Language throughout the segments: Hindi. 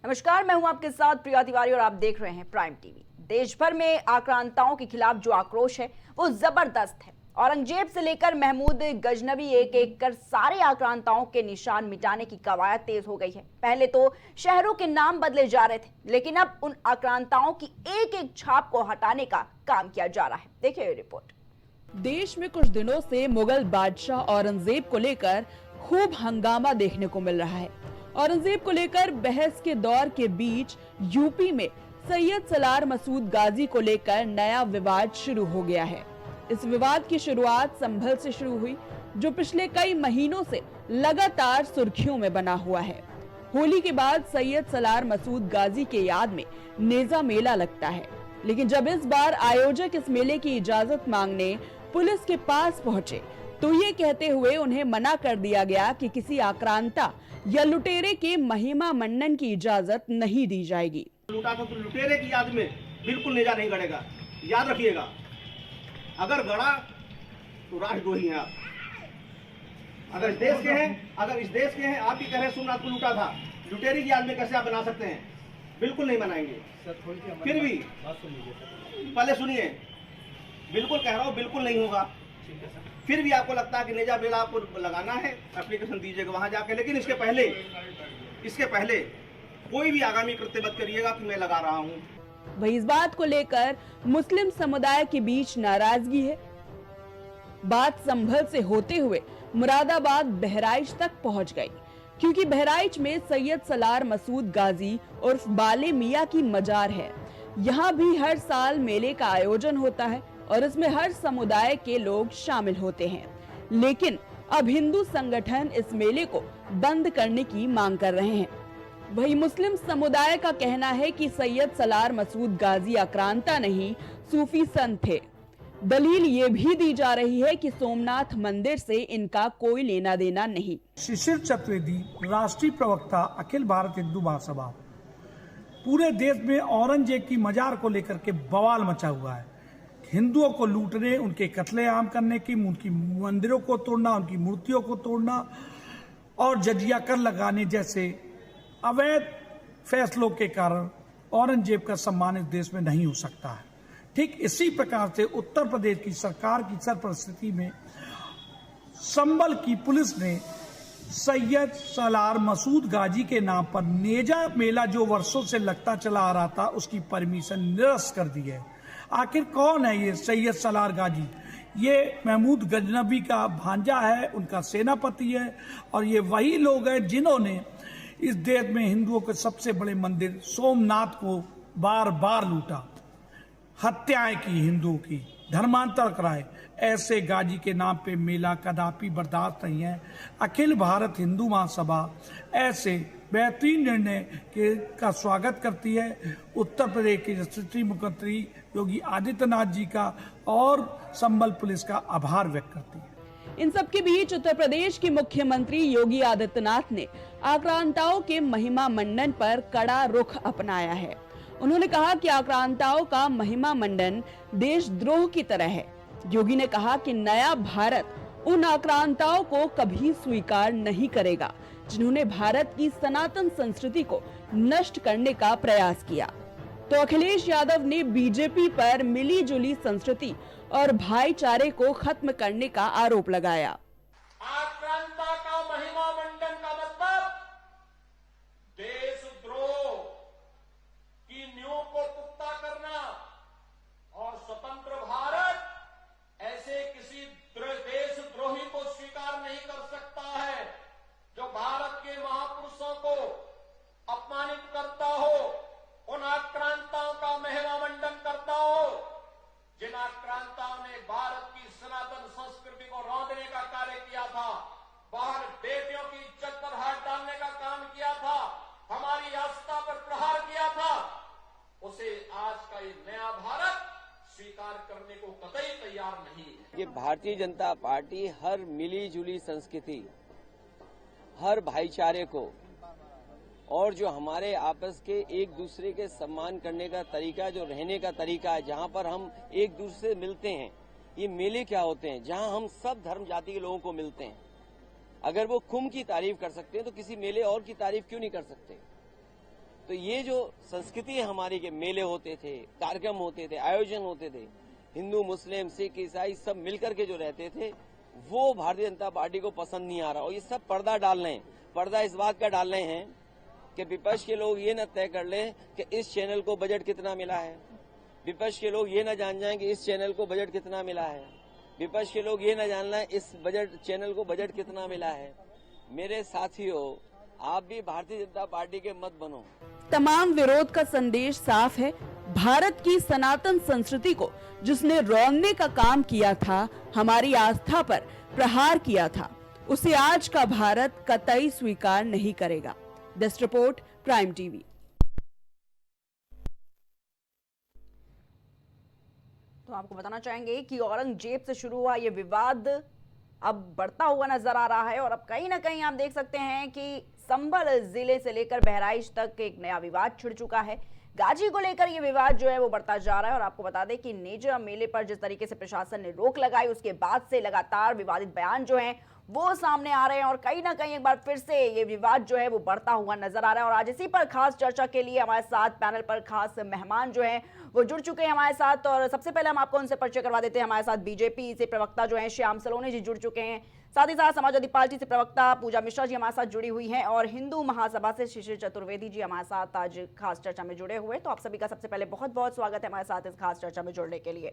नमस्कार, मैं हूं आपके साथ प्रिया तिवारी और आप देख रहे हैं प्राइम टीवी। देश भर में आक्रांताओं के खिलाफ जो आक्रोश है वो जबरदस्त है। औरंगजेब से लेकर महमूद गजनवी एक एक कर सारे आक्रांताओं के निशान मिटाने की कवायद तेज हो गई है। पहले तो शहरों के नाम बदले जा रहे थे, लेकिन अब उन आक्रांताओं की एक एक छाप को हटाने का काम किया जा रहा है। देखिए ये रिपोर्ट। देश में कुछ दिनों से मुगल बादशाह औरंगजेब को लेकर खूब हंगामा देखने को मिल रहा है। औरंगजेब को लेकर बहस के दौर के बीच यूपी में सैयद सलार मसूद गाजी को लेकर नया विवाद शुरू हो गया है। इस विवाद की शुरुआत संभल से शुरू हुई, जो पिछले कई महीनों से लगातार सुर्खियों में बना हुआ है। होली के बाद सैयद सलार मसूद गाजी के याद में नेजा मेला लगता है, लेकिन जब इस बार आयोजक इस मेले की इजाजत मांगने पुलिस के पास पहुंचे तो ये कहते हुए उन्हें मना कर दिया गया कि किसी आक्रांता या लुटेरे के महिमा मंडन की इजाजत नहीं दी जाएगी। लूटा तो लुटेरे की याद में बिल्कुल नेजा नहीं गड़ेगा, याद रखिएगा। अगर गड़ा तो राष्ट्रद्रोही हैं आप। अगर इस देश के हैं, आप ही कह रहे हैं सोमनाथ को लूटा था, लुटेरे की याद में कैसे आप बना सकते हैं? बिल्कुल नहीं बनाएंगे। फिर भी पहले सुनिए, बिल्कुल कह रहा हूँ, बिल्कुल नहीं होगा। फिर भी आपको लगता है कि नेजा मेला आपको लगाना है, एप्लीकेशन दीजिएगा वहां जाके। लेकिन इसके पहले कोई भी आगामी कृत्य मत करिएगा कि मैं लगा रहा हूं। वही इस बात को लेकर मुस्लिम समुदाय के बीच नाराजगी है। बात संभल से होते हुए मुरादाबाद बहराइच तक पहुंच गई, क्योंकि बहराइच में सैयद सलार मसूद गाजी उर्फ बाले मियां की मजार है। यहाँ भी हर साल मेले का आयोजन होता है और इसमें हर समुदाय के लोग शामिल होते हैं, लेकिन अब हिंदू संगठन इस मेले को बंद करने की मांग कर रहे हैं। वही मुस्लिम समुदाय का कहना है कि सैयद सलार मसूद गाजी आक्रांता नहीं, सूफी संत थे। दलील ये भी दी जा रही है कि सोमनाथ मंदिर से इनका कोई लेना देना नहीं। शिशिर चतुर्वेदी, राष्ट्रीय प्रवक्ता, अखिल भारत हिंदू महासभा। पूरे देश में औरंगजेब की मजार को लेकर के बवाल मचा हुआ है। हिंदुओं को लूटने, उनके कत्लेआम करने की, उनकी मंदिरों को तोड़ना, उनकी मूर्तियों को तोड़ना और जजिया कर लगाने जैसे अवैध फैसलों के कारण औरंगजेब का सम्मान इस देश में नहीं हो सकता है। ठीक इसी प्रकार से उत्तर प्रदेश की सरकार की सरपरस्ती में संभल की पुलिस ने सैयद सलार मसूद गाजी के नाम पर नेजा मेला जो वर्षों से लगता चला आ रहा था, उसकी परमिशन निरस्त कर दी है। आखिर कौन है ये सैयद सलार गाजी? ये महमूद गजनवी का भांजा है, उनका सेनापति है, और ये वही लोग हैं जिन्होंने इस देश में हिंदुओं के सबसे बड़े मंदिर सोमनाथ को बार बार लूटा, हत्याएं की, हिंदुओं की धर्मांतर कराए। ऐसे गाजी के नाम पे मेला कदापि बर्दाश्त नहीं है। अखिल भारत हिंदू महासभा ऐसे बेहतरीन निर्णय का स्वागत करती है। उत्तर प्रदेश के यशस्वी मुख्यमंत्री योगी आदित्यनाथ जी का और संभल पुलिस का आभार व्यक्त करती है। इन सब के बीच उत्तर प्रदेश के मुख्यमंत्री योगी आदित्यनाथ ने आक्रांताओं के महिमा मंडन पर कड़ा रुख अपनाया है। उन्होंने कहा कि आक्रांताओं का महिमा मंडन देशद्रोह की तरह है। योगी ने कहा कि नया भारत उन आक्रांताओं को कभी स्वीकार नहीं करेगा जिन्होंने भारत की सनातन संस्कृति को नष्ट करने का प्रयास किया। तो अखिलेश यादव ने बीजेपी पर मिली जुली संस्कृति और भाईचारे को खत्म करने का आरोप लगाया। आक्रांता का महिमा मंडन का मतलब देशद्रोह की नींव को पुख्ता करना, और स्वतंत्र भारत ऐसे किसी देशद्रोही को स्वीकार नहीं कर सकता है जो भारत के महापुरुषों को अपमानित करता हो, उन आक्रांताओं का महिमा मंडन करता हो, जिन आक्रांताओं ने भारत की सनातन संस्कृति को रौंदने का कार्य किया था, बाहर बेटियों की इज्जत पर हाथ डालने का काम किया था, हमारी आस्था पर प्रहार किया था, उसे आज का ये नया भारत स्वीकार करने को कतई तैयार नहीं है। ये भारतीय जनता पार्टी हर मिली जुली संस्कृति, हर भाईचारे को और जो हमारे आपस के एक दूसरे के सम्मान करने का तरीका, जो रहने का तरीका है, जहां पर हम एक दूसरे से मिलते हैं, ये मेले क्या होते हैं जहां हम सब धर्म जाति के लोगों को मिलते हैं। अगर वो कुंभ की तारीफ कर सकते हैं तो किसी मेले और की तारीफ क्यों नहीं कर सकते? तो ये जो संस्कृति है हमारी के मेले होते थे, कार्यक्रम होते थे, आयोजन होते थे, हिंदू मुस्लिम सिख ईसाई सब मिलकर के जो रहते थे, वो भारतीय जनता पार्टी को पसंद नहीं आ रहा। और ये सब पर्दा डाल रहे हैं। पर्दा इस बात का डाल रहे हैं कि विपक्ष के लोग ये न तय कर लें कि इस चैनल को बजट कितना मिला है, विपक्ष के लोग ये न जान जाएं कि इस चैनल को बजट कितना मिला है, विपक्ष के लोग ये न जान लें इस चैनल को बजट कितना मिला है। मेरे साथियों, आप भी भारतीय जनता पार्टी के मत बनो। तमाम विरोध का संदेश साफ है। भारत की सनातन संस्कृति को जिसने रौंदने का काम किया था, हमारी आस्था पर प्रहार किया था, उसे आज का भारत कतई स्वीकार नहीं करेगा। Desk report, prime TV. तो आपको बताना चाहेंगे कि औरंगजेब से शुरू हुआ ये विवाद अब बढ़ता हुआ नजर आ रहा है और अब कहीं ना कहीं आप देख सकते हैं कि संभल जिले से लेकर बहराइच तक एक नया विवाद छिड़ चुका है। गाजी को लेकर ये विवाद जो है वो बढ़ता जा रहा है और आपको बता दें कि नेजा मेले पर जिस तरीके से प्रशासन ने रोक लगाई, उसके बाद से लगातार विवादित बयान जो हैं वो सामने आ रहे हैं और कहीं ना कहीं एक बार फिर से ये विवाद जो है वो बढ़ता हुआ नजर आ रहा है। और आज इसी पर खास चर्चा के लिए हमारे साथ पैनल पर खास मेहमान जो हैं वो जुड़ चुके हैं हमारे साथ। और सबसे पहले हम आपको उनसे परिचय करवा देते हैं। हमारे साथ बीजेपी से प्रवक्ता जो हैं श्याम सलोनी जी जुड़ चुके हैं, साथ ही साथ समाजवादी पार्टी से प्रवक्ता पूजा मिश्रा जी हमारे साथ जुड़ी हुई हैं और हिंदू महासभा से शिशिर चतुर्वेदी जी हमारे साथ आज खास चर्चा में जुड़े हुए। तो आप सभी का सबसे पहले बहुत बहुत स्वागत है हमारे साथ इस खास चर्चा में जुड़ने के लिए।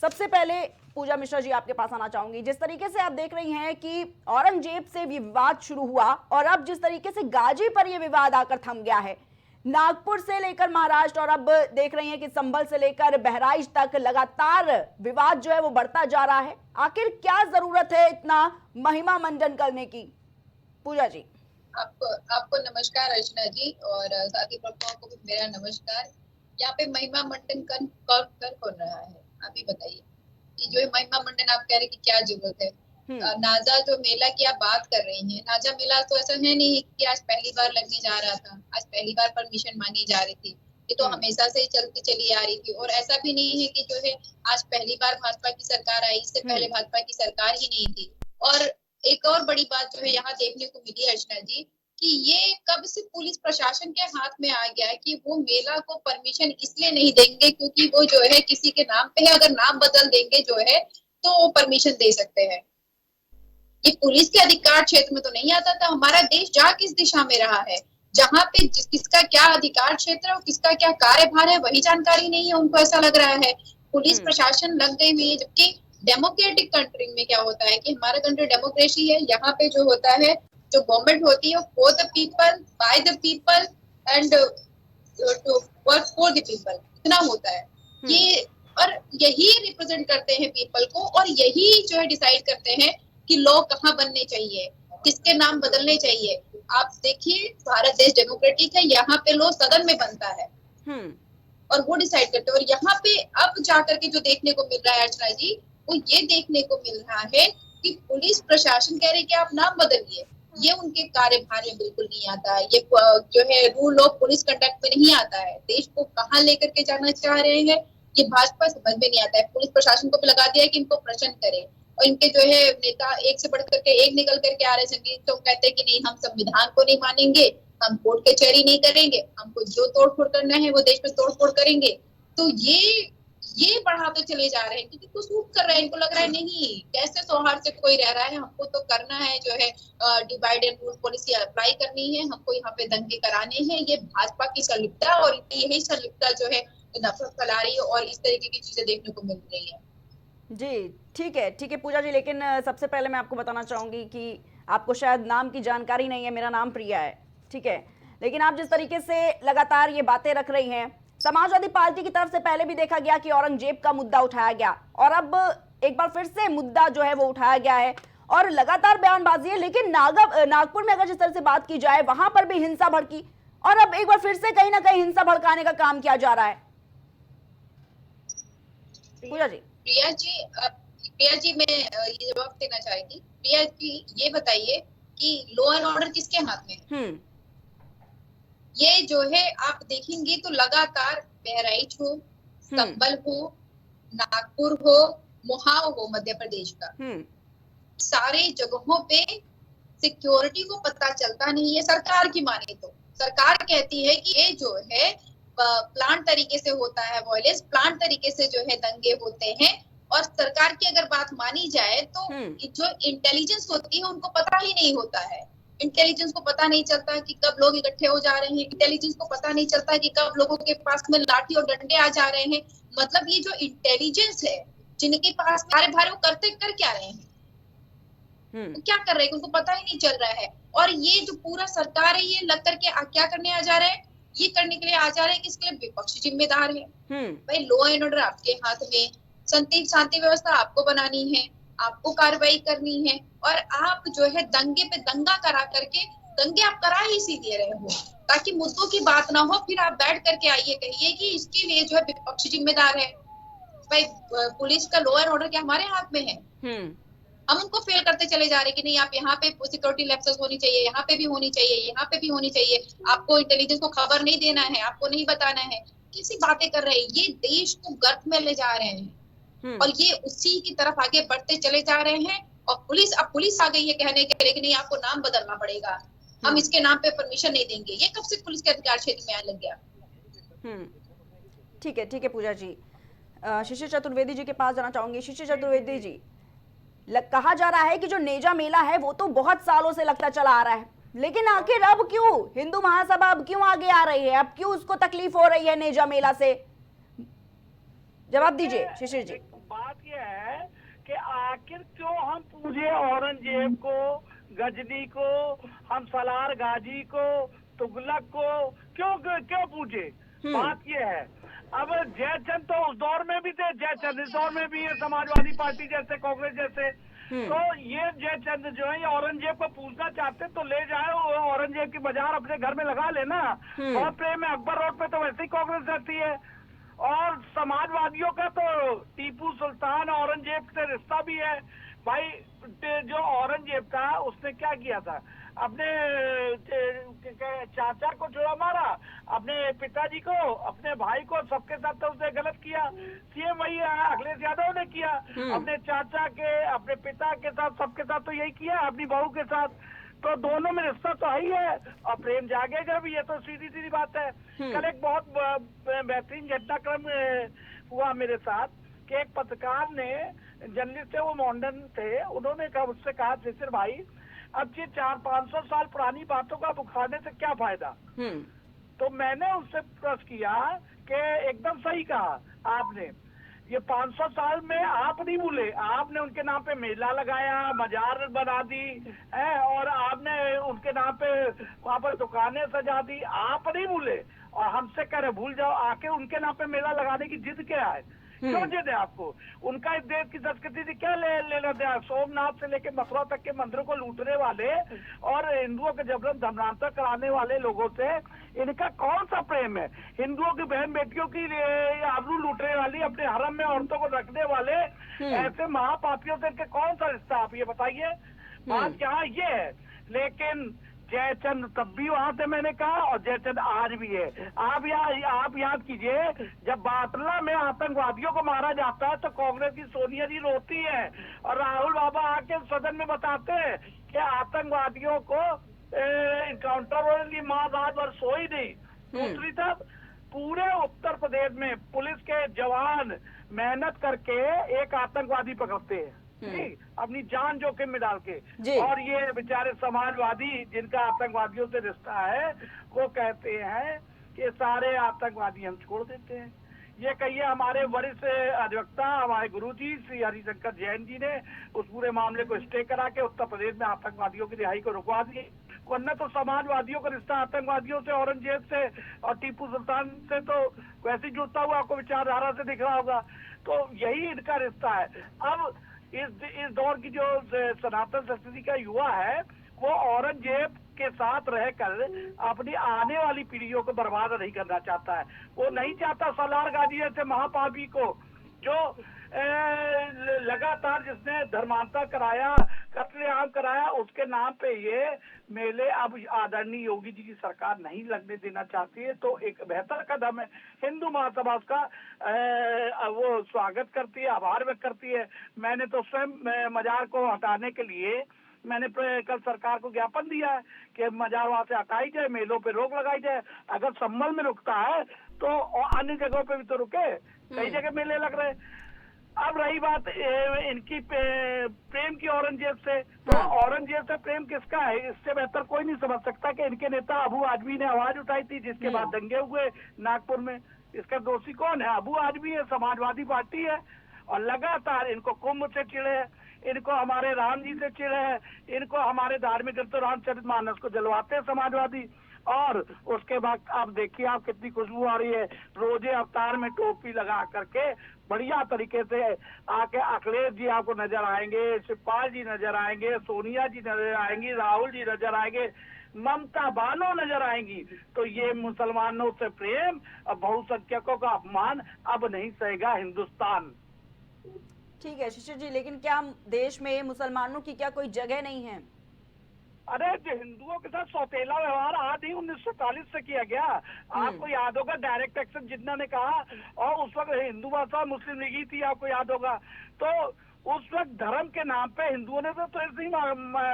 सबसे पहले पूजा मिश्रा जी आपके पास आना चाहूंगी। जिस तरीके से आप देख रही हैं कि औरंगजेब से ये विवाद शुरू हुआ और अब जिस तरीके से गाजी पर यह विवाद आकर थम गया है, नागपुर से लेकर महाराष्ट्र और अब देख रही हैं कि संभल से लेकर बहराइच तक लगातार विवाद जो है वो बढ़ता जा रहा है। आखिर क्या जरूरत है इतना महिमा मंडन करने की? पूजा जी आपको नमस्कार अर्चना जी और साथी प्रवक्ताओं को भी मेरा नमस्कार। यहाँ पे महिमा मंडन कर कौन रहा है, आप ही बताइए। ये जो है महिमा मंडन आप कह रहे कि क्या जरूरत है? नाजा जो मेला की आप बात कर रही हैं, नाजा मेला तो ऐसा है नहीं कि आज पहली बार लगने जा रहा था, आज पहली बार परमिशन मांगी जा रही थी। ये तो हमेशा से चलती चली आ रही थी और ऐसा भी नहीं है कि जो है आज पहली बार भाजपा की सरकार आई, इससे पहले भाजपा की सरकार ही नहीं थी। और एक और बड़ी बात जो है यहाँ देखने को मिली अर्चना जी कि ये कब से पुलिस प्रशासन के हाथ में आ गया है कि वो मेला को परमिशन इसलिए नहीं देंगे क्योंकि वो जो है किसी के नाम पे है, अगर नाम बदल देंगे जो है तो वो परमिशन दे सकते हैं। ये पुलिस के अधिकार क्षेत्र में तो नहीं आता था। हमारा देश जा किस दिशा में रहा है, जहाँ पे किसका क्या अधिकार क्षेत्र है और किसका क्या कार्यभार है वही जानकारी नहीं है उनको, ऐसा लग रहा है। पुलिस प्रशासन लग गई हुई है, जबकि डेमोक्रेटिक कंट्री में क्या होता है कि हमारा कंट्री डेमोक्रेसी है, यहाँ पे जो होता है जो गवर्नमेंट होती है for the people, by the people and to work for the people, इतना होता है ये। और यही रिप्रेजेंट करते हैं पीपल को और यही जो है डिसाइड करते हैं कि लॉ कहाँ बनने चाहिए, किसके नाम बदलने चाहिए। आप देखिए भारत देश डेमोक्रेटिक है, यहाँ पे लॉ सदन में बनता है और वो डिसाइड करते हैं। और यहाँ पे अब जाकर के जो देखने को मिल रहा है अर्चना जी, वो ये देखने को मिल रहा है कि पुलिस प्रशासन कह रहे कि आप नाम बदलिए, ये उनके कार्यभार में बिल्कुल नहीं आता है। ये जो है रूल ऑफ पुलिस कंडक्ट में नहीं आता है। देश को कहाँ लेकर के जाना चाह रहे हैं ये भाजपा समझ में नहीं आता है। पुलिस प्रशासन को भी लगा दिया है कि इनको प्रश्न करे और इनके जो है नेता एक से बढ़ करके एक निकल करके आ रहे संगीत, तो कहते हैं कि नहीं हम संविधान को नहीं मानेंगे, हम कोर्ट कचहरी नहीं करेंगे, हमको जो तोड़फोड़ करना है वो देश में तोड़फोड़ करेंगे। तो ये बढ़ाते चले जा रहे हैं क्योंकि कुछ सूट कर रहे हैं, इनको लग रहा है नहीं कैसे सौहार्द से कोई रह रहा है, हमको तो करना है जो है divide and rule policy apply करनी है, हमको यहाँ पे दंगे कराने हैं। ये भाजपा की संलिप्तता और यही संलिप्तता जो है नफरत फैला रही है और इस तरीके की चीजें देखने को मिल रही है। जी ठीक है पूजा जी, लेकिन सबसे पहले मैं आपको बताना चाहूंगी कि आपको शायद नाम की जानकारी नहीं है। मेरा नाम प्रिया है, ठीक है, लेकिन आप जिस तरीके से लगातार ये बातें रख रही हैं, समाजवादी पार्टी की तरफ से पहले भी देखा गया कि औरंगजेब का मुद्दा उठाया गया और अब एक बार फिर से मुद्दा जो है वो उठाया गया है और लगातार बयानबाजी है। लेकिन नागपुर में अगर जिस तरह से बात की जाए वहां पर भी हिंसा भड़की और अब एक बार फिर से कहीं ना कहीं हिंसा भड़काने का काम किया जा रहा है। पूजा जी प्रिया जी मैं ये जवाब देना चाहेगी। प्रिया जी ये बताइए कि लॉ एंड ऑर्डर किसके हाथ में है? ये जो है आप देखेंगे तो लगातार बहराइच हो, संभल हो, नागपुर हो, मोहाव हो मध्य प्रदेश का, सारे जगहों पे सिक्योरिटी को पता चलता नहीं है सरकार की माने तो। सरकार कहती है कि ये जो है प्लान तरीके से होता है वॉयलेंस, प्लान तरीके से जो है दंगे होते हैं। और सरकार की अगर बात मानी जाए तो जो इंटेलिजेंस होती है उनको पता ही नहीं होता है। इंटेलिजेंस को पता नहीं चलता कि कब लोग इकट्ठे हो जा रहे हैं, इंटेलिजेंस को पता नहीं चलता कि कब लोगों के पास में लाठी और डंडे आ जा रहे हैं। मतलब ये जो इंटेलिजेंस है जिनके पास भारे भारे, वो कर क्या रहे हैं, वो क्या कर रहे हैं, उनको पता ही नहीं चल रहा है। और ये जो पूरा सरकार है ये लग करके क्या करने आ जा रहे हैं, ये करने के लिए आ जा रहे हैं कि इसके लिए विपक्ष जिम्मेदार है। भाई लॉ एंड ऑर्डर आपके हाथ में, शांति व्यवस्था आपको बनानी है, आपको कार्रवाई करनी है। और आप जो है दंगे पे दंगा करा करके, दंगे आप करा ही इसीलिए रहे हो ताकि मुद्दों की बात ना हो, फिर आप बैठ करके आइए कहिए कि इसके लिए जो है विपक्ष जिम्मेदार है। भाई पुलिस का लॉ एंड ऑर्डर क्या हमारे हाथ में है? हम उनको फेल करते चले जा रहे हैं कि नहीं, आप यहाँ पे सिक्योरिटी लैप्सेस होनी चाहिए, यहाँ पे भी होनी चाहिए, यहाँ पे भी होनी चाहिए, आपको इंटेलिजेंस को खबर नहीं देना है, आपको नहीं बताना है। किसी बातें कर रहे हैं, ये देश को गर्त में ले जा रहे हैं और ये उसी की तरफ आगे बढ़ते चले जा रहे हैं। और अब पुलिस आ गई है कहने के लिए कि नहीं आपको नाम बदलना पड़ेगा, हम इसके नाम पे परमिशन नहीं देंगे। ये कब से पुलिस के अधिकार क्षेत्र में आने लग गया? ठीक है पूजा जी। शिशिर चतुर्वेदी जी के पास जाना चाहूंगी। शिशिर चतुर्वेदी जी, कहा जा रहा है कि जो नेजा मेला है वो तो बहुत सालों से लगता चला आ रहा है, लेकिन आखिर अब क्यों हिंदू महासभा अब क्यों आगे आ रही है, अब क्यों उसको तकलीफ हो रही है नेजा मेला से? जवाब दीजिए शिशिर जी। बात यह है कि आखिर क्यों हम पूजे औरंगजेब को, गजनी को, हम सलार गाजी को, तुगलक को क्यों पूजे? बात यह है, अब जयचंद तो उस दौर में भी थे, जयचंद इस दौर में भी है, समाजवादी पार्टी जैसे, कांग्रेस जैसे। तो ये जयचंद जो है औरंगजेब को पूछना चाहते तो ले जाए, औरंगजेब की बाजार अपने घर में लगा लेना। और प्रेम है अकबर रोड पे तो वैसे ही कांग्रेस रहती है। और समाजवादियों का तो टीपू सुल्तान औरंगजेब से रिश्ता भी है। भाई जो औरंगजेब था उसने क्या किया था, अपने चाचा को जोड़ा मारा, अपने पिताजी को, अपने भाई को, सबके साथ तो उसने गलत किया। सीएम वही अखिलेश यादव ने किया, अपने चाचा के, अपने पिता के साथ, सबके साथ तो यही किया, अपनी बहू के साथ। तो दोनों में रिश्ता तो है ही है और प्रेम जागेगा भी, ये तो सीधी सीधी बात है। कल एक बहुत बेहतरीन घटनाक्रम हुआ मेरे साथ कि एक पत्रकार ने, जर्नलिस्ट है वो, मॉडर्न थे, उन्होंने मुझसे कहा शिशिर भाई अब ये 400-500 साल पुरानी बातों का उखाड़ने से क्या फायदा? तो मैंने उससे प्रश्न किया कि एकदम सही कहा आपने, ये 500 साल में आप नहीं भूले, आपने उनके नाम पे मेला लगाया, मजार बना दी है, और आपने उनके नाम पे वहाँ पर दुकानें सजा दी, आप नहीं भूले और हमसे कह रहे भूल जाओ। आके उनके नाम पे मेला लगाने की जिद क्या है? क्यों जिद है आपको? उनका इस देश की संस्कृति से क्या लेना देना? सोमनाथ से लेके मथुरा तक के मंदिरों को लूटने वाले और हिंदुओं के जबरन धर्मांतर कराने वाले लोगों से इनका कौन सा प्रेम है? हिंदुओं की बहन बेटियों की आबरू लूटने वाली, अपने हरम में औरतों को रखने वाले ऐसे महापापियों से इनके कौन सा रिश्ता? आप ये बताइए। बात यहाँ ये है। लेकिन जयचंद तब भी वहां से मैंने कहा और जयचंद आज भी है। आप याद कीजिए, जब बाटला में आतंकवादियों को मारा जाता है तो कांग्रेस की सोनिया जी रोती है और राहुल बाबा आके सदन में बताते हैं कि आतंकवादियों को इनकाउंटर वाली माँ रात भर सोई नहीं। दूसरी तरफ पूरे उत्तर प्रदेश में पुलिस के जवान मेहनत करके एक आतंकवादी पकड़ते हैं, अपनी जान जोखिम में डाल के, और ये बेचारे समाजवादी जिनका आतंकवादियों से रिश्ता है वो कहते हैं कि सारे आतंकवादी हम छोड़ देते हैं। ये कहिए हमारे वरिष्ठ अधिवक्ता, हमारे गुरुजी श्री हरिशंकर जैन जी ने उस पूरे मामले को स्टे करा के उत्तर प्रदेश में आतंकवादियों की रिहाई को रुकवा दिए। वरना तो समाजवादियों का रिश्ता आतंकवादियों से, औरंगजेब से और टीपू सुल्तान से तो वैसे जुड़ता हुआ आपको विचारधारा से दिख रहा होगा। तो यही इनका रिश्ता है। अब इस दौर की जो सनातन संस्कृति का युवा है वो औरंगजेब के साथ रहकर अपनी आने वाली पीढ़ियों को बर्बाद नहीं करना चाहता है। वो नहीं चाहता सलार गाजी जैसे महापापी को, जो लगातार जिसने धर्मांतर कराया, कत्लेआम कराया, उसके नाम पे ये मेले अब आदरणीय योगी जी की सरकार नहीं लगने देना चाहती है। तो एक बेहतर कदम है। हिंदू महासभा उसका वो स्वागत करती है, आभार व्यक्त करती है। मैंने तो स्वयं मजार को हटाने के लिए मैंने कल सरकार को ज्ञापन दिया है कि मजार वहां से हटाई जाए, मेलों पे रोक लगाई जाए। अगर संभल में रुकता है तो और अन्य जगहों पे भी तो रुके, कई जगह मेले लग रहे। अब रही बात इनकी प्रेम की औरंगजेब से, तो औरंगजेब से प्रेम किसका है, इससे बेहतर कोई नहीं समझ सकता कि इनके नेता अबू आजमी ने आवाज उठाई थी, जिसके बाद दंगे हुए नागपुर में। इसका दोषी कौन है? अबू आजमी है, समाजवादी पार्टी है। और लगातार इनको कुंभ से चिढ़े है, इनको हमारे राम जी से चिढ़े है, इनको हमारे धार्मिक ग्रंथों रामचरितमानस को जलवाते हैं समाजवादी। और उसके बाद आप देखिए, आप कितनी खुशबू आ रही है, रोजे अवतार में टोपी लगा करके बढ़िया तरीके से आके अखिलेश जी आपको नजर आएंगे, शिवपाल जी नजर आएंगे, सोनिया जी नजर आएंगी, राहुल जी नजर आएंगे, ममता बानो नजर आएंगी। तो ये मुसलमानों से प्रेम और बहुसंख्यकों का अपमान अब नहीं सहेगा हिंदुस्तान। ठीक है शिशिर जी, लेकिन क्या देश में मुसलमानों की क्या कोई जगह नहीं है? अरे जो हिंदुओं के साथ सौतेला व्यवहार आज ही 1940 से किया गया। आपको याद होगा डायरेक्ट एक्शन जिन्ना ने कहा, और उस वक्त हिंदू भाषा मुस्लिम लीग ही थी, आपको याद होगा। तो उस वक्त धर्म के नाम पे हिंदुओं ने तो ऐसे ही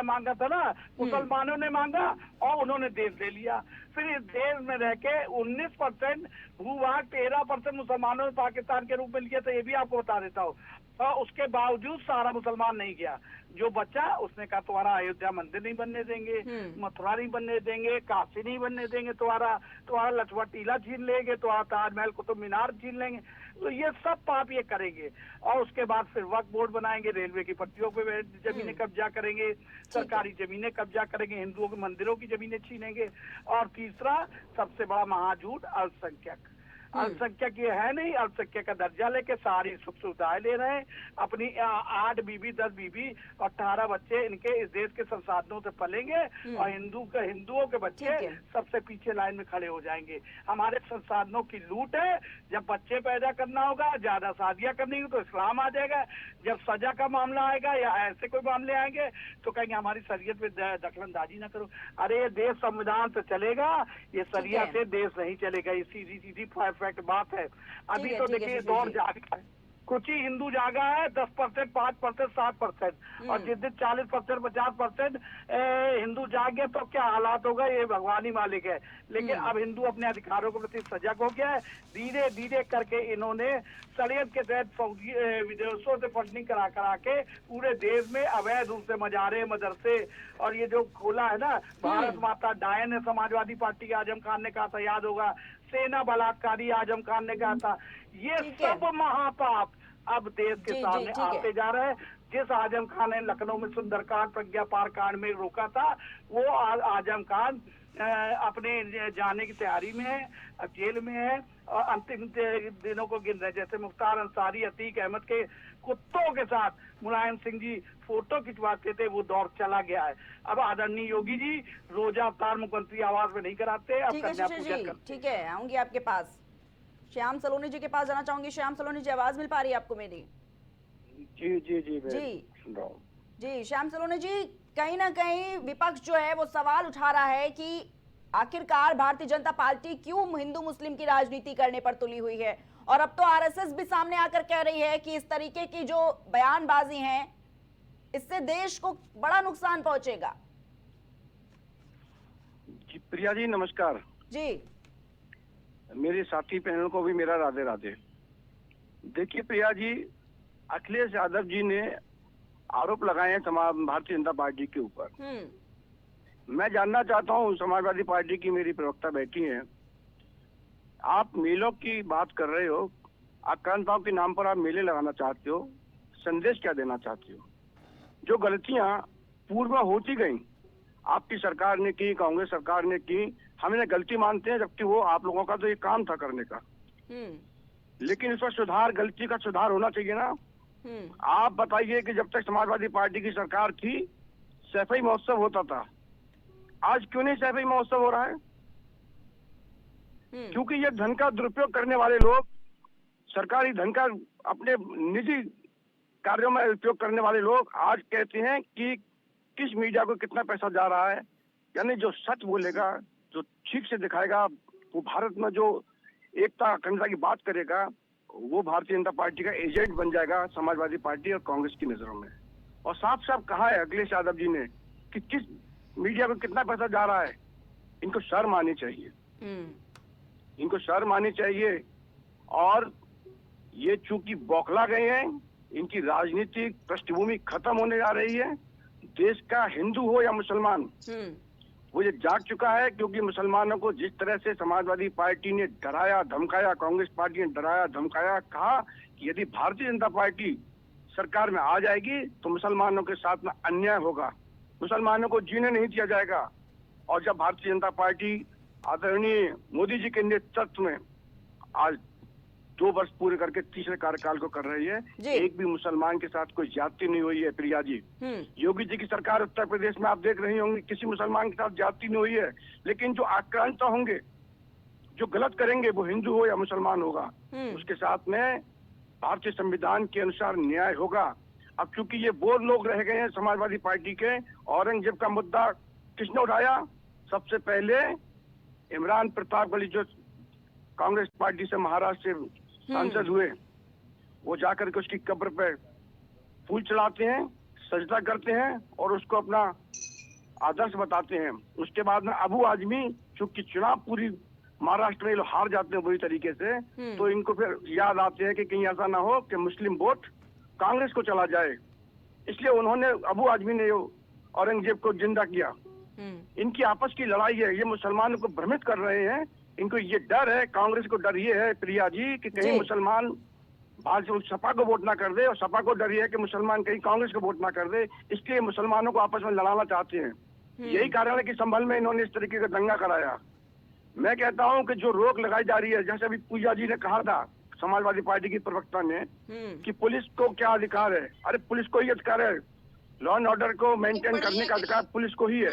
मांगा था ना, मुसलमानों ने मांगा और उन्होंने देश ले लिया। फिर इस देश में रह के 19% भूभाग 13% मुसलमानों ने पाकिस्तान के रूप में लिया था, ये भी आपको बता देता हूँ। और उसके बावजूद सारा मुसलमान नहीं गया, जो बच्चा उसने कहा तुम्हारा अयोध्या मंदिर नहीं बनने देंगे, मथुरा नहीं बनने देंगे, काशी नहीं बनने देंगे, तुम्हारा लचवा टीला छीन लेंगे, तुम्हारा ताजमहल कुतुब मीनार छीन लेंगे। तो ये सब पाप ये करेंगे। और उसके बाद फिर वक्फ बोर्ड बनाएंगे, रेलवे की पट्टियों पे जमीनें कब्जा करेंगे, सरकारी जमीनें कब्जा करेंगे, हिंदुओं के मंदिरों की जमीनें छीनेंगे। और तीसरा सबसे बड़ा महाझूठ, अल्पसंख्यक। अल्पसंख्यक ये है नहीं, अल्पसंख्यक का दर्जा लेके सारी सुख सुविधाएं ले रहे हैं। अपनी 8 बीबी 10 बीबी और 18 बच्चे इनके इस देश के संसाधनों से पलेंगे और हिंदुओं के बच्चे सबसे पीछे लाइन में खड़े हो जाएंगे। हमारे संसाधनों की लूट है। जब बच्चे पैदा करना होगा, ज्यादा शादियां करनी होगी तो इस्लाम आ जाएगा। जब सजा का मामला आएगा या ऐसे कोई मामले आएंगे तो कहेंगे हमारी शरीयत में दखलंदाजी ना करो। अरे ये देश संविधान से चलेगा, ये शरिया से देश नहीं चलेगा। ये सीधी सीधी फैक्ट बात है। अभी तो देखिए दौर जागा है, कुछ ही हिंदू जागा है, 10%, 5%, 7%, और जिस दिन 40%, 50% हिंदू जागे तो क्या हालात होगा ये भगवान ही मालिक है। लेकिन अब हिंदू अपने अधिकारों के प्रति सजग हो गया है। धीरे धीरे करके इन्होंने षड्यंत्र के तहत विदेशों से फंडिंग करा के पूरे देश में अवैध रूप से मजारे, मदरसे और ये जो खोला है ना भारत माता डायन है, समाजवादी पार्टी के आजम खान ने कहा था, याद होगा, सेना बलात्कारी आजम खान ने कहा था। ये सब महापाप अब देश के सामने आते जा रहे हैं। जिस आजम खान ने लखनऊ में सुंदरकांड, प्रज्ञा पार कांड में रोका था, वो आजम खान अपने जाने की तैयारी में है, जेल में है और अंतिम दिनों को गिन रहे। जैसे मुख्तार अंसारी, अतीक अहमद के कुत्तों के साथ मुलायम सिंह जी फोटो खिंचवाते थे, वो दौर चला गया है। अब आदरणीय योगी जी रोजा अवतार मुख्यमंत्री आवास में नहीं कराते, अब कन्या पूजन करते। ठीक है, आऊंगी आपके पास। श्याम सलोनी जी के पास जाना चाहूंगी। श्याम सलोनी जी, आवाज मिल पा रही है आपको मेरी? जी जी जी जी श्याम सलोनी जी, कहीं ना कहीं विपक्ष जो है वो सवाल उठा रहा है कि आखिरकार भारतीय जनता पार्टी क्यों हिंदू मुस्लिम की राजनीति करने पर तुली हुई है। और अब तो आरएसएस भी सामने आकर कह रही है कि इस तरीके की जो बयानबाजी है इससे देश को बड़ा नुकसान पहुंचेगा। जी प्रिया जी नमस्कार जी। मेरे साथी पैनल को भी मेरा राधे राधे। देखिए प्रिया जी, अखिलेश यादव जी ने आरोप लगाए हैं भारतीय जनता पार्टी के ऊपर। मैं जानना चाहता हूं, समाजवादी पार्टी की मेरी प्रवक्ता बैठी हैं, आप मेलों की बात कर रहे हो, आक्रांताओं के नाम पर आप मेले लगाना चाहते हो, संदेश क्या देना चाहते हो? जो गलतियां पूर्व में होती गई, आपकी सरकार ने की, कांग्रेस सरकार ने की, हम इन्हें गलती मानते हैं, जबकि वो आप लोगों का तो ये काम था करने का। लेकिन इस पर सुधार, गलती का सुधार होना चाहिए ना। आप बताइए कि जब तक समाजवादी पार्टी की सरकार थी सैफई महोत्सव होता था, आज क्यों नहीं सैफई महोत्सव हो रहा है? क्योंकि ये धन का दुरुपयोग करने वाले लोग, सरकारी धन का अपने निजी कार्यों में उपयोग करने वाले लोग आज कहते हैं कि किस मीडिया को कितना पैसा जा रहा है। यानी जो सच बोलेगा, जो ठीक से दिखाएगा, वो भारत में जो एकता अखंडता की बात करेगा, वो भारतीय जनता पार्टी का एजेंट बन जाएगा समाजवादी पार्टी और कांग्रेस की नजरों में। और साफ साफ कहा है अखिलेश यादव जी ने कि किस मीडिया को कितना पैसा जा रहा है। इनको शर्म आनी चाहिए, इनको शर्म आनी चाहिए। और ये चूंकि बौखला गए हैं, इनकी राजनीतिक पृष्ठभूमि खत्म होने जा रही है। देश का हिंदू हो या मुसलमान, वो ये जाग चुका है, क्योंकि मुसलमानों को जिस तरह से समाजवादी पार्टी ने डराया धमकाया, कांग्रेस पार्टी ने डराया धमकाया, कहा कि यदि भारतीय जनता पार्टी सरकार में आ जाएगी तो मुसलमानों के साथ में अन्याय होगा, मुसलमानों को जीने नहीं दिया जाएगा। और जब भारतीय जनता पार्टी आदरणीय मोदी जी के नेतृत्व में आज 2 वर्ष पूरे करके तीसरे कार्यकाल को कर रही है, एक भी मुसलमान के साथ कोई ज्यादती नहीं हुई है। प्रिया जी, योगी जी की सरकार उत्तर प्रदेश में आप देख रही होंगी, किसी मुसलमान के साथ ज्यादती नहीं हुई है। लेकिन जो आक्रांता होंगे, जो गलत करेंगे, वो हिंदू हो या मुसलमान होगा, उसके साथ में भारतीय संविधान के अनुसार न्याय होगा। अब चूंकि ये वो लोग रह गए हैं समाजवादी पार्टी के, औरंगजेब का मुद्दा किसने उठाया? सबसे पहले इमरान प्रताप अली, जो कांग्रेस पार्टी से महाराष्ट्र से सांसद हुए, वो जाकर के उसकी कब्र पे फूल चढ़ाते हैं, सजदा करते हैं और उसको अपना आदर्श बताते हैं। उसके बाद में अबू आजमी, चूंकि चुनाव पूरी महाराष्ट्र में हार जाते हैं बुरी तरीके से, तो इनको फिर याद आते हैं कि कहीं ऐसा ना हो कि मुस्लिम वोट कांग्रेस को चला जाए, इसलिए उन्होंने, अबू आजमी ने औरंगजेब को जिंदा किया। इनकी आपस की लड़ाई है, ये मुसलमानों को भ्रमित कर रहे हैं। इनको ये डर है, कांग्रेस को डर ये है प्रिया जी कि कहीं मुसलमान भाजपा सपा को वोट ना कर दे, और सपा को डर ये है कि मुसलमान कहीं कांग्रेस को वोट ना कर दे, इसलिए मुसलमानों को आपस में लड़ाना चाहते हैं। यही कारण है कि संभल में इन्होंने इस तरीके का दंगा कराया। मैं कहता हूं कि जो रोक लगाई जा रही है, जैसे अभी पूजा जी ने कहा था, समाजवादी पार्टी की प्रवक्ता ने, कि पुलिस को क्या अधिकार है? अरे पुलिस को ही अधिकार है, लॉ एंड ऑर्डर को मेंटेन करने का अधिकार पुलिस को ही है।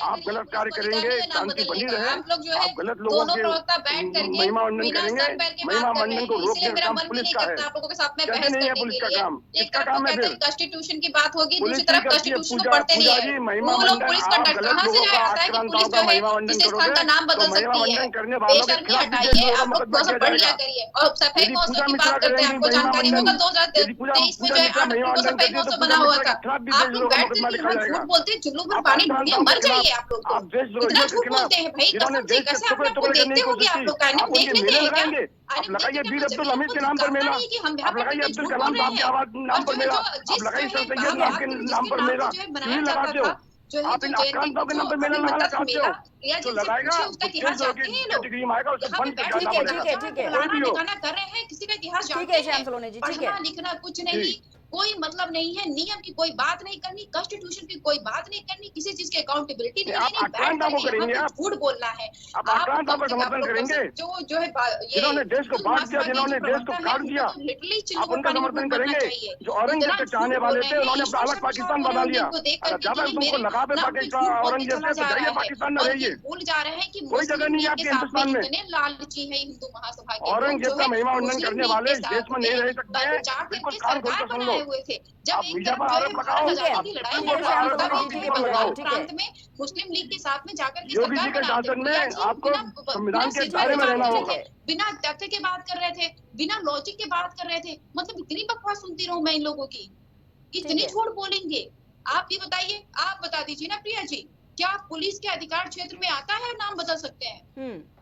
आप गलत कार्य करेंगे, शांति बनी रहे, आप गलत लोगों के महिमा मंडन करेंगे, महिमा मंडन को रोकने का काम पुलिस का है। कैसे नहीं है पुलिस का काम? किसका काम है फिर? कॉन्स्टिट्यूशन की बात होगी, पुलिस दूसरी तरफ करती है। कॉन्स्टिट्यूशन को पढ़ते नहीं पूजा है। जी, महिमा वो लोग मंडन, पुलिस आप कंडक्ट गलत कहाँ से लोगों का आता है कि पुलिस आक्रांताओं जो का है महिमा मंडन किसी स्थान करोगे का नाम तो बदल महिमा सकती है। मंडन करने वालों के बेशर्मी खिलाफ भी हटाइए, देश आप लोग थोड़ा सा पढ़ लिया करिए। और सफेद यदि महोत्सव पूजा की मित्रा बात करते हैं, करेंगी आपको महिमा जानकारी मंडन, होगा 2023 यदि में पूजा जो है मित्रा 8 महिमा अक्टूबर को मंडन सफेद करती है तो महोत्सव पूजा बना हुआ मित्रा था। के खिलाफ भी आप देश लोग द्रोह का बैठते मुकदमा दिन लिखा भर जाएगा। झूठ बोलते हैं, चुल्लू पर आप पानी ढूंढिए, आक्रांताओं मर के जाइए खिलाफ, आप लोग तो। आप देशद्रोहियों इतना के झूठ खिलाफ, बोलते हैं भाई, जिन्होंने कसम से देश के कैसे टुकड़े अपने आपको टुकड़े करने देखते की होंगे कोशिश आप की, लोग? कायम आप देख उनके लेते मेले हैं क्या? लगाएंगे। अरे आप लगाइए देखने का वीर मतलब अब्दुल ये हमीद आपको के नाम पर जिसका मेला, पता नहीं कि हम यहाँ आप पे लगाइए कितने अब्दुल झूठ कलाम बोल रहे साहब के हैं। आवाज नाम और पर जो है मेला, जो आप जिस लगाइए जो सर है सैयद बाबा के आखिर नाम जिसके पर नाम मेला, पे जो है क्यों बनाया नहीं जाता लगाते हो? था, जो है आप जो इन जयंती आक्रांताओं के जो नाम पर मेला अभी लगाना मतलब चाहते हो? मेला प्रिया जो जी से लगाएगा पूछे, उसका वो इतिहास देशद्रोह जानते की हैं ये लोग? कैटेगरी में आएगा, उसको यहाँ पे बंद कर बैठ डालना के पड़ेगा। ठीक है। फलाना कोई भी हो। ठिकाना कर रहे हैं, किसी का इतिहास ठीक जानते है श्याम हैं? सलोनी जी, ठीक है। पढ़ना लिखना कुछ नहीं, कोई मतलब नहीं है, नियम की कोई बात नहीं करनी, कॉन्स्टिट्यूशन की कोई बात नहीं करनी, किसी चीज की अकाउंटेबिलिटी नहीं आप लेनी, बैठ आक्रांताओं को करके यहाँ करेंगे, पे आप झूठ बोलना है। आप आक्रांताओं का समर्थन करेंगे, जो है ये जिन्होंने देश को बांट दिया, महासभा के जिन्होंने जो देश को प्रवक्ता है, काट दिया, उनको तो लिटरली चिल्लू आप पर उनका पानी में समर्थन डूब मरना करेंगे। चाहिए। जो औरंगजेब के चाहने वाले थे, उन्होंने अपना अलग पाकिस्तान बना लिया। अगर ज्यादा तुमको लगा पे पाकिस्तान औरंगजेब से, तो जाइए पाकिस्तान में रहिए, भूल जा रहे हैं कि कोई जगह नहीं है आपके हिंदुस्तान में। इतने लालची है हिंदू महासभा के लोग, औरंगजेब जो का है महिमा मंडन मुस्लिम करने लीग वाले के इस साथ देश में नहीं रह सकते हैं। जाकर बिल्कुल के कान खोल सरकार कर सुन लो। बनाए हुए थे। जब आप एक मीडिया तरफ पर जो है आरोप लगाओ, भारत ठीक है। आजादी की लड़ाई ठीक है, लड़ श्याम रहा सलोनी था, जी, ठीक है, बंगाल ठीक है। प्रांत में मुस्लिम लीग के साथ में जाकर के योगी जी सरकार के बनाते शासन में बिना आपको संविधान के सिर पे दायरे में रहना बात कर होगा। रहे थे, बिना तथ्य के बात कर रहे थे, बिना लॉजिक के बात कर रहे थे। मतलब इतनी बकवास सुनती रहूं मैं इन लोगों की, कितनी है। झूठ बोलेंगे? आप ये बताइए, आप बता दीजिए ना प्रिया जी, क्या पुलिस के अधिकार क्षेत्र में आता है नाम बदल सकते हैं?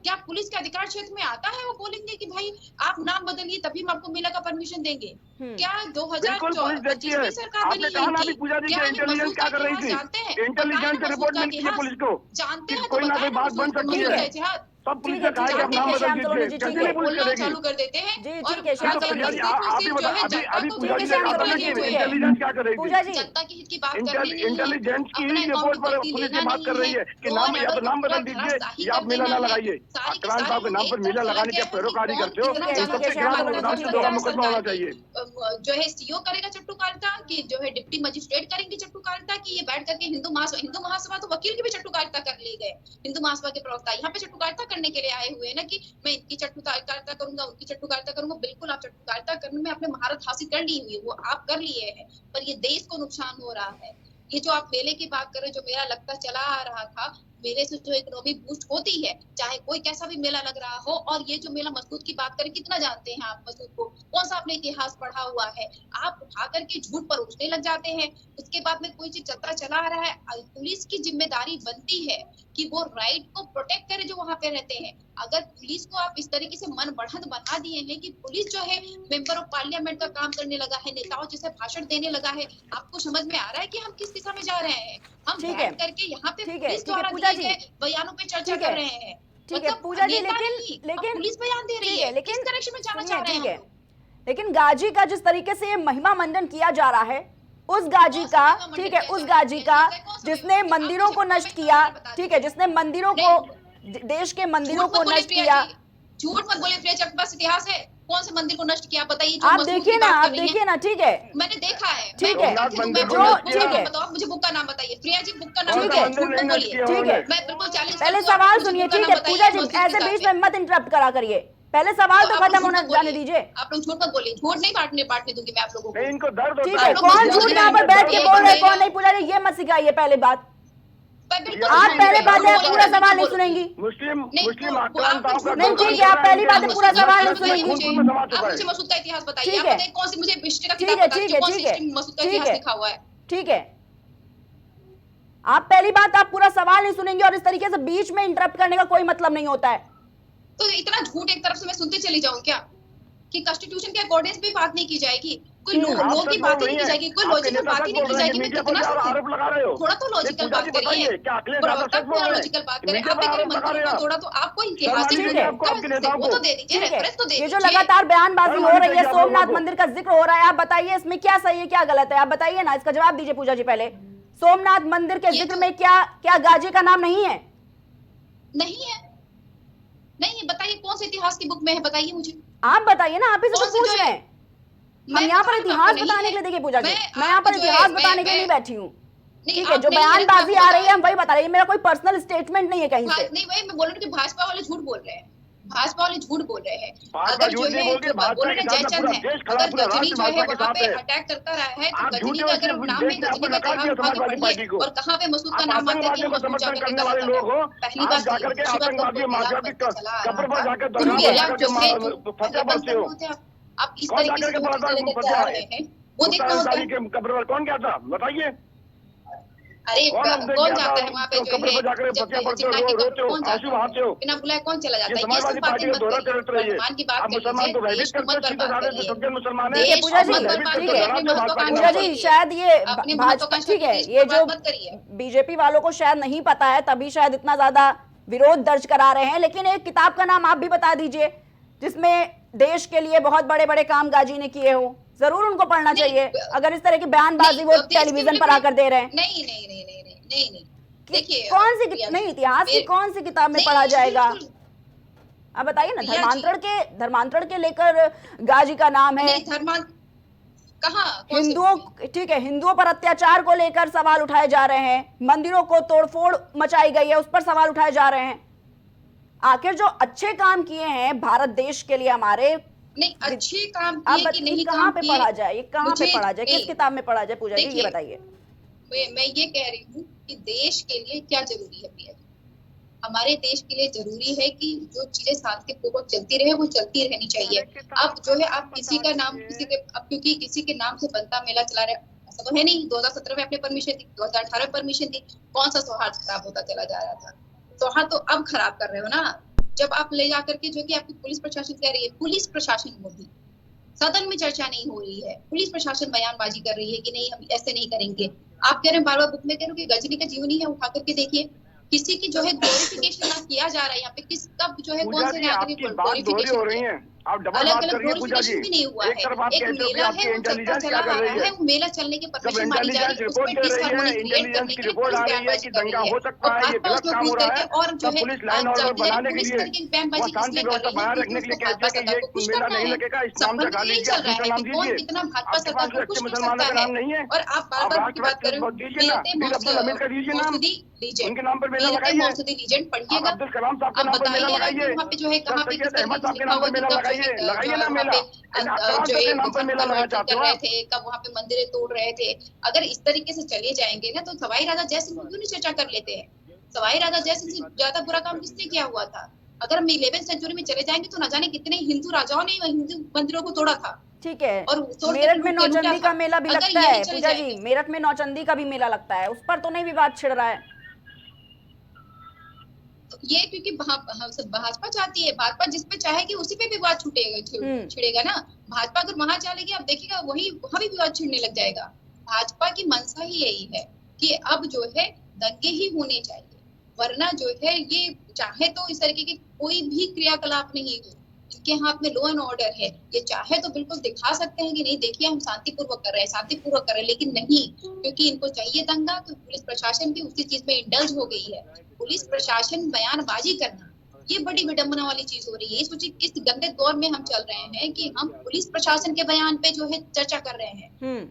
क्या पुलिस के अधिकार क्षेत्र में आता है वो बोलेंगे कि भाई आप नाम बदलिए तभी हम आपको मेला का परमिशन देंगे? क्या बिल्कुल पुलिस देखती है। 2025 में सरकार आपने बनी कहा ना है अभी पूजा जी क्या के ये इंटेलिजेंस मसूद क्या का कर रही इतिहास थी? जानते हैं? इंटेलिजेंस से रिपोर्ट मिलती है पुलिस को जानते कि हैं कोई ना कोई बात बन सकती ठीक है। है। इतिहास सब पुलिस ठीक है, ने कहा है कि आप नाम ठीक है, बदल श्याम सलोनी जी, दीजिए, ठीक कैसे है। नहीं पुलिस बोलना करेगी? चालू कर देते हैं। जी, और ठीक है, श्याम तो सलोनी पूजा जी, जी आप ही जो बता, है अभी जनता अभी को पूजा जो जी है ने कहा था ना लगी कि हुई है। इंटेलिजेंस क्या करेगी? पूजा जी, जनता की हित की बात करनी नहीं है, इंटेलिजेंस की अपना रिपोर्ट पर अकाउंटेबिलिटी पुलिस ये लेना बात कर नहीं रही है है, कि लॉ नाम एंड या तो ऑर्डर नाम को बदल पूरा दीजिए धराशायी या आप कर मेला देना ना है। लगाइए। सारी की आक्रांताओं सारी के नाम पर एक मेला तरफ लगाने के अलग है पैरोकारी कि करते हो, कौन ठीक है, इन कितना सबके ठीक है, खिलाफ श्याम संविधान सलोनी से जी, द्रोह का ठीक है। मुकदमा होना चाहिए। जो है सीओ करेगा चट्टूकारिता कि जो है डिप्टी मजिस्ट्रेट करेंगे चट्टूकारिता कि ये बैठ करके हिंदू महासभा तो वकील की भी चट्टूकारिता कर ले गए। हिंदू महासभा के प्रवक्ता यहाँ पे चट्टूकारिता करने के लिए आए हुए हैं ना कि मैं इनकी चट्टूकारिता करूंगा, उनकी चट्टूकारिता करूंगा। बिल्कुल आप चट्टूकारिता करने में आपने महारत हासिल कर ली हुई है, वो आप कर लिए हैं, पर ये देश को नुकसान हो रहा है। ये जो आप मेले की बात कर रहे हैं, जो मेला लगता चला आ रहा था, मेले से जो इकोनॉमी बूस्ट होती है, चाहे कोई कैसा भी मेला लग रहा हो। और ये जो मेला मसूद की बात करें, कितना जानते हैं आप मसूद को? कौन सा आपने इतिहास पढ़ा हुआ है? आप उठा करके झूठ पर उठने लग जाते हैं। उसके बाद में कोई चीज चलता चला आ रहा है, पुलिस की जिम्मेदारी बनती है कि वो राइट को प्रोटेक्ट करे जो वहां पे रहते हैं। अगर पुलिस को आप इस तरीके से मन बढ़ंत बना दिए हैं कि पुलिस जो है मेंबर ऑफ पार्लियामेंट का काम करने लगा है, नेताओं जैसे भाषण देने लगा है, आपको समझ में आ रहा है कि हम किस दिशा में जा रहे हैं? हम ठीक है। बैठ करके यहाँ पे ठीक है, पुलिस ठीक है, द्वारा पूजा दिए जी। गए बयानों पे चर्चा ठीक है। कर रहे हैं। ठीक है मतलब पूजा जी, नेता नहीं, अब लेकिन पुलिस बयान दे रही ठीक है, है, लेकिन किस डायरेक्शन में जाना सुनिए, चाह रहे हैं ठीक है। हम लोग? लेकिन गाजी का जिस तरीके से ये महिमा मंडन किया जा रहा है, उस गाजी का, ठीक है, उस गाजी का जिसने मंदिरों को नष्ट किया, ठीक है, जिसने मंदिरों को, देश के मंदिरों को नष्ट किया। झूठ मत बोले प्रिया, आपके पास इतिहास है? कौन से मंदिर को नष्ट किया बताइए? आप देखिए ना, आप देखिए ना, ठीक है, मैंने देखा है, ठीक मैं है, देखती हूँ, मैं जो बुक ठीक का है, नाम बताओ, मुझे बुक का नाम बताइए। प्रिया जी बुक का नाम ठीक बताइए, है, झूठ मत बोलिए। ठीक है, मैं बिल्कुल चैलेंज पहले करती हूँ, सवाल मुझे सुनिए, बुक का ठीक नाम है बताइए, पूजा जी, मौजूद ऐसे के बीच साथ में मत इंटरप्ट करा करिए, पहले सवाल तो आप लोग खत्म झूठ होना मत जाने बोलिए। दीजिए। आप लोग झूठ मत बोलिए, झूठ नहीं बांटने दूंगी मैं आप लोगों को। नहीं, इनको दर्द होता ठीक है। है, कौन झूठ यहाँ पर बैठ के बोल रहे हैं, कौन नहीं? पूजा जी ये मत सिखाइए पहले बात, आप पहले बात है, पूरा सवाल नहीं सुनेंगी। मुस्लिम नहीं, आक्रांताओं का नहीं, ठीक है, आप पहली बात है, पूरा सवाल नहीं सुनेंगी। आप मुझे मसूद का इतिहास बताइए, ठीक आप है। बताइए कौन सी मुझे हिस्ट्री का ठीक किताब है, बताइए, ठीक है, कौन सी ठीक है, हिस्ट्री में मसूद का ठीक इतिहास है, लिखा हुआ है? ठीक है, आप पहली बात, आप पूरा सवाल नहीं सुनेंगे और इस तरीके से बीच में इंटरप्ट करने का कोई मतलब नहीं होता है। तो इतना झूठ एक तरफ से मैं सुनते चली जाऊं क्या कि कॉन्स्टिट्यूशन के अकॉर्डिंग भी बात नहीं की जाएगी, कोई लो की बात ही नहीं की जाएगी, कोई लॉजिकल बात ही नहीं की जाएगी? मैं कितना आरोप लगा रहे हो? थोड़ा तो लॉजिकल बात करिए, लॉजिकल बात करिए। आप एक मंत्री को थोड़ा तो आपको ऐतिहासिक वो तो दे दीजिए, ठीक है, रेफरेंस तो दे ये जो दीजिए। लगातार बयानबाजी हो रही है, सोमनाथ मंदिर का जिक्र हो रहा है, आप बताइए इसमें क्या सही है क्या गलत है? आप बताइए ना, इसका जवाब दीजिए पूजा जी। पहले सोमनाथ मंदिर के जिक्र में क्या गाजी का नाम नहीं है? नहीं है, नहीं है, बताइए कौन से इतिहास की बुक में है, बताइए मुझे। आप बताइए ना, आप इसे तो पूछ रहे हैं। हम यहाँ पर इतिहास बताने के लिए, देखिए पूजा जी, मैं यहाँ पर इतिहास बताने के लिए नहीं बैठी हूँ, ठीक है? जो बयानबाजी आ रही है हम वही बता रही है, मेरा कोई पर्सनल स्टेटमेंट नहीं है कहीं से। नहीं, वही मैं बोल रही हूँ कि भाजपा वाले झूठ बोल रहे हैं, भाजपा वाले झूठ बोल रहे हैं। भाजपा अगर झूठ जो नहीं है बोलती, भाजपा बोल रहे के साथ जयचंद पूरा है, देश खड़ा, अगर पूरा गजनी राष्ट्र जो है भाजपा के वहाँ पे साथ है। अटैक करता रहा है, तो आप गजनी झूठे का हो, अगर सिर्फ नाम है, देश में गजनी आपको का नकार दिया इतिहास उठा के समाजवादी पार्टी पढ़िए को। और कहाँ पे मसूद का आप नाम आता है कि आतंकवादियों को मसूद समर्थन जाकर करने के वाले गलत लोग हो, है। पहली आप बात जाकर के आतंकवादी माफिया की कब्र पर जाकर फतह पढ़ते हो। आप इस कौन तरीके जाकर से के पढ़ता लेकर के आ रहे हैं, वो देखना होता है। के कब्र पर कौन गया था बताइए? अरे कौन जाता है वहाँ पे जो कब्र पर जाकर है, फतह पढ़ते चिन्ना की हो, कब्र रोते हो, कौन आंसू जाता बहाते है? हो। बिना बुलाए कौन चला ये जाता है? ये समाजवादी सब बातें पार्टी का मत दौरा करिए, चलते रहिए। वर्तमान की बात आप कर मुसलमान को लीजिए, भयभीत देश को करते मत हो, सीधे बर्बाद साधे करिए। सज्जन मुसलमान है। ठीक है पूजा जी, मत भयभीत बर्बाद ठीक करके है करिए, लड़ा अपनी भाजपा के पूजा नाम जी, पर। शायद ये अपनी भाजपा, महत्वाकांक्षा ठीक है, की ये जो बात मत करिए। बीजेपी वालों को शायद नहीं पता है, तभी शायद इतना ज्यादा विरोध दर्ज करा रहे हैं। लेकिन एक किताब का नाम आप भी बता दीजिए जिसमें देश के लिए बहुत बड़े बड़े काम गाजी ने किए हो, जरूर उनको पढ़ना चाहिए। अगर इस तरह की बयानबाजी वो टेलीविजन पर आकर दे रहे हैं, नहीं नहीं नहीं नहीं नहीं नहीं नहीं देखिए, कौन सी नहीं, इतिहास की कौन सी किताब में पढ़ा जाएगा? आप बताइए ना, धर्मांतरण के लेकर गाजी का नाम है, हिंदुओं, ठीक है, हिंदुओं पर अत्याचार को लेकर सवाल उठाए जा रहे हैं, मंदिरों को तोड़फोड़ मचाई गई है उस पर सवाल उठाए जा रहे हैं। आखिर जो अच्छे काम किए हैं भारत देश के लिए हमारे, नहीं अच्छे काम आप किए कि नहीं कहाँ काम पे किए, पढ़ा जाए, ये कहाँ पे पढ़ा जाए, किस नहीं, किताब में पढ़ा जाए? पूजा जी ये बताइए। मैं ये कह रही हूँ कि देश के लिए क्या जरूरी है प्रिया जी? हमारे देश के लिए जरूरी है कि जो चीजें शांतिपूर्वक चलती रहे वो चलती रहनी चाहिए। अब जो है आप किसी का नाम अब क्योंकि किसी के नाम से बनता मेला चला रहे, ऐसा तो है नहीं। 2017 में आपने परमिशन दी, 2018 में परमिशन दी, कौन सा सौहार्द खराब होता चला जा रहा था? सौहार्द तो अब खराब कर रहे हो ना, जब आप ले जाकर के जो कि आपकी पुलिस प्रशासन कह रही है, पुलिस प्रशासन मोदी, सदन में चर्चा नहीं हो रही है, पुलिस प्रशासन बयानबाजी कर रही है कि नहीं हम ऐसे नहीं करेंगे। आप कह रहे हैं बार बार बुक में कह रहे हो कि गजनी का जीवनी है, उठा करके देखिए, किसी की जो है ग्लोरिफिकेशन ना किया जा रहा है यहाँ पे, किस कब जो है कौन से नागरिक ग्लोरिफिकेशन हो रही है, आप डबल अलग बात अलग करिए पूजा जी। ग्लोरिफिकेशन भी नहीं हुआ है। एक तरफ आप एक कहते हो कि मेला आपकी है, वो चलता इंटेलिजेंस चला क्या कर आ रही रहा है, है? वो मेला चलने की जब परमिशन मानी जा रही इंटेलिजेंस है, उस रिपोर्ट पर दे रही है, डिसहार्मनी क्रिएट इंटेलिजेंस करने की के लिए रिपोर्ट पुलिस आ रही है बयानबाजी कि कर दंगा रही है हो सकता और है, ये भाजपा गलत उसमें काम हो घुस रहा है, करके और जो तब है पुलिस लाइन ऑर्डर बनाने के पुलिस लिए करके वो बयानबाजी शांति इसलिए कर व्यवस्था रही है बनाए क्योंकि रखने के लिए उसको कहते भाजपा हैं कि सरकार ये को खुश मेला करना नहीं है। लगेगा, इस नाम संबंध जगा यही लीजिए, चल रहा दूसरा है नाम कि कौन दीजिए। कितना भाजपा आपके सरकार पास को अच्छे खुश कर मुसलमानों सकता का है। नाम नहीं है, और आप बार आप बार राष्ट्र बात कर रहे हो, दीजिए ना, मीर अब्दुल हमीद का दीजिए नाम, उनके नाम पर मेला लगाइए। मौसूदी लीजेंड आप पढ़िएगा, अब्दुल कलाम साहब के अब नाम पर मेला बताइएगा कि लगाइए, वहाँ पे जो है कहाँ पे किस सैयद अहमद तरीके साहब से के लिखा नाम हुआ पर मेला कि कब जो लगाइए, है लगाइए ना वहाँ मेला। पे जो है नाम पर मेला लगाना चाहते कर हो रहे आप? थे, कब वहाँ पे मंदिरें तोड़ रहे थे। अगर इस तरीके से चले जाएंगे ना तो सवाई राजा जय सिंह क्यों नहीं चर्चा कर लेते हैं? सवाई राजा जैसे से ज्यादा बुरा काम किसने किया हुआ था? अगर हम 11वीं सेंचुरी में चले जाएंगे तो न जाने कितने हिंदू राजाओं ने हिंदू मंदिरों को तोड़ा था। ठीक है, और मेरठ में नौचंदी का मेला भी लगता है पूजा जी, जाएंगे मेरठ में नौचंदी का भी मेला लगता है, उस पर तो नहीं विवाद छिड़ रहा है? ये क्योंकि भाजपा चाहती है, भाजपा जिस पे चाहेगी उसी पे विवाद छिड़ेगा ना। भाजपा अगर वहां चलेगी, अब देखिएगा वहां भी विवाद छिड़ने लग जाएगा। भाजपा की मंशा ही यही है कि अब जो है दंगे ही होने चाहिए, वरना जो है ये चाहे तो इस तरीके की कोई भी क्रियाकलाप नहीं हो। इनके हाथ में लॉ एंड ऑर्डर है, ये चाहे तो बिल्कुल दिखा सकते हैं कि नहीं देखिए हम शांतिपूर्वक कर रहे हैं, लेकिन नहीं, क्योंकि इनको चाहिए दंगा। तो पुलिस प्रशासन भी उसी चीज में इंडल्ज हो गई है। पुलिस प्रशासन बयानबाजी करना, ये बड़ी विडंबना वाली चीज हो रही है। सोचिए किस गंदे दौर में हम चल रहे हैं कि हम पुलिस प्रशासन के बयान पे जो है चर्चा कर रहे हैं,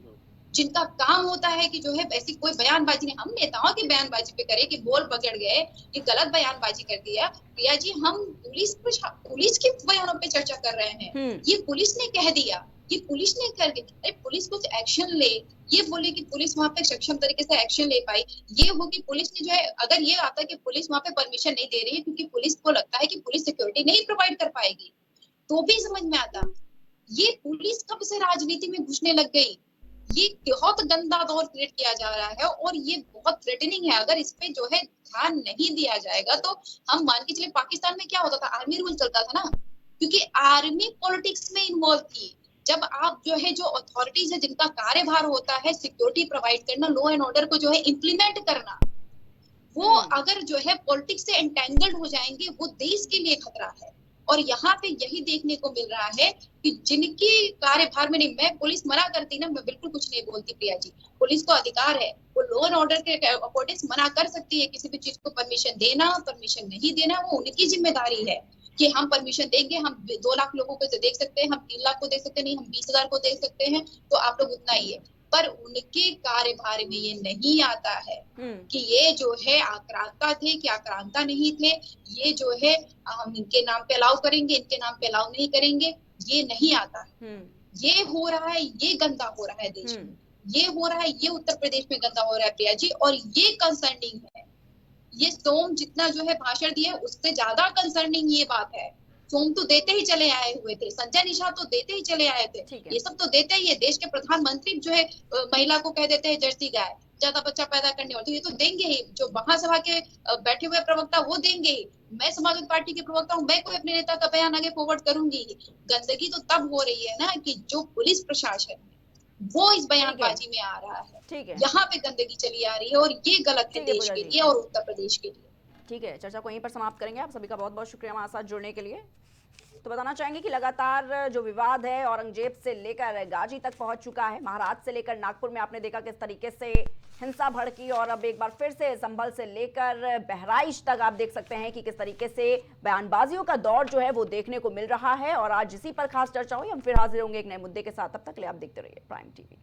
जिनका काम होता है कि जो है ऐसी कोई बयानबाजी नहीं। हम नेताओं की बयानबाजी पे करें कि बोल पकड़ गए, ये गलत बयानबाजी कर दिया। प्रिया जी, हम पुलिस के बयानों पे चर्चा कर रहे हैं। ये पुलिस ने कह दिया, ये पुलिस ने कर दिया। अरे पुलिस कुछ एक्शन ले, ये बोले कि पुलिस वहां पे सक्षम तरीके से एक्शन ले पाई। ये हो कि पुलिस ने जो है, अगर ये आता कि पुलिस वहां पे परमिशन नहीं दे रही है क्योंकि पुलिस को लगता है कि पुलिस सिक्योरिटी नहीं प्रोवाइड कर पाएगी, तो भी समझ में आता। ये पुलिस कब से राजनीति में घुसने लग गई? ये बहुत गंदा दौर क्रिएट किया जा रहा है और ये बहुत थ्रेटनिंग है। अगर इस पे जो है ध्यान नहीं दिया जाएगा तो हम मान के चले, पाकिस्तान में क्या होता था, आर्मी रूल चलता था ना, क्योंकि आर्मी पॉलिटिक्स में इन्वॉल्व थी। जब आप जो है, जो अथॉरिटीज है जिनका कार्यभार होता है सिक्योरिटी प्रोवाइड करना, लॉ एंड ऑर्डर को जो है इम्प्लीमेंट करना, वो अगर जो है पॉलिटिक्स से एंटेंगल्ड हो जाएंगे, वो देश के लिए खतरा है। और यहाँ पे यही देखने को मिल रहा है कि जिनकी कार्यभार में नहीं, मैं पुलिस मना करती ना, मैं बिल्कुल कुछ नहीं बोलती प्रिया जी, पुलिस को अधिकार है, वो लॉ एंड ऑर्डर के अकॉर्डिंग मना कर सकती है किसी भी चीज को। परमिशन देना, परमिशन नहीं देना, वो उनकी जिम्मेदारी है कि हम परमिशन देंगे, हम 2 लाख लोगों को देख सकते हैं, हम 3 लाख को देख सकते नहीं, हम 20,000 को देख सकते हैं, तो आप लोग उतना ही है। पर उनके कार्यभार में ये नहीं आता है कि ये जो है आक्रांता थे कि आक्रांता नहीं थे, ये जो है हम इनके नाम पे अलाउ करेंगे, इनके नाम पे अलाउ नहीं करेंगे, ये नहीं आता है। ये हो रहा है, ये गंदा हो रहा है देश में, ये हो रहा है, ये उत्तर प्रदेश में गंदा हो रहा है प्रिया जी, और ये कंसर्निंग है। ये सोम जितना जो है भाषण दिया, उससे ज्यादा कंसर्निंग ये बात है। सोम तो देते ही चले आए हुए थे, संजय निषाद तो देते ही चले आए थे, ये सब तो देते ही है। देश के प्रधानमंत्री जो है महिला को कह देते हैं जर्सी गाय, ज्यादा बच्चा पैदा करने वाले, तो ये तो देंगे ही। जो महासभा के बैठे हुए प्रवक्ता वो देंगे ही। मैं समाजवादी पार्टी के प्रवक्ता हूँ, मैं कोई अपने नेता का बयान आगे फॉरवर्ड करूंगी। गंदगी तो तब हो रही है ना कि जो पुलिस प्रशासन है वो इस बयानबाजी में आ रहा है, यहाँ पे गंदगी चली आ रही है, और ये गलत है देश के लिए और उत्तर प्रदेश के लिए। ठीक है, चर्चा को यहीं पर समाप्त करेंगे। आप सभी का बहुत बहुत शुक्रिया हमारे साथ जुड़ने के लिए। तो बताना चाहेंगे कि लगातार जो विवाद है औरंगजेब से लेकर गाजी तक पहुंच चुका है। महाराज से लेकर नागपुर में आपने देखा किस तरीके से हिंसा भड़की, और अब एक बार फिर से संभल से लेकर बहराइच तक आप देख सकते हैं कि किस तरीके से बयानबाजियों का दौर जो है वो देखने को मिल रहा है। और आज इसी पर खास चर्चा हुई। हम फिर हाजिर होंगे एक नए मुद्दे के साथ, तब तक के लिए आप देखते रहिए प्राइम टीवी।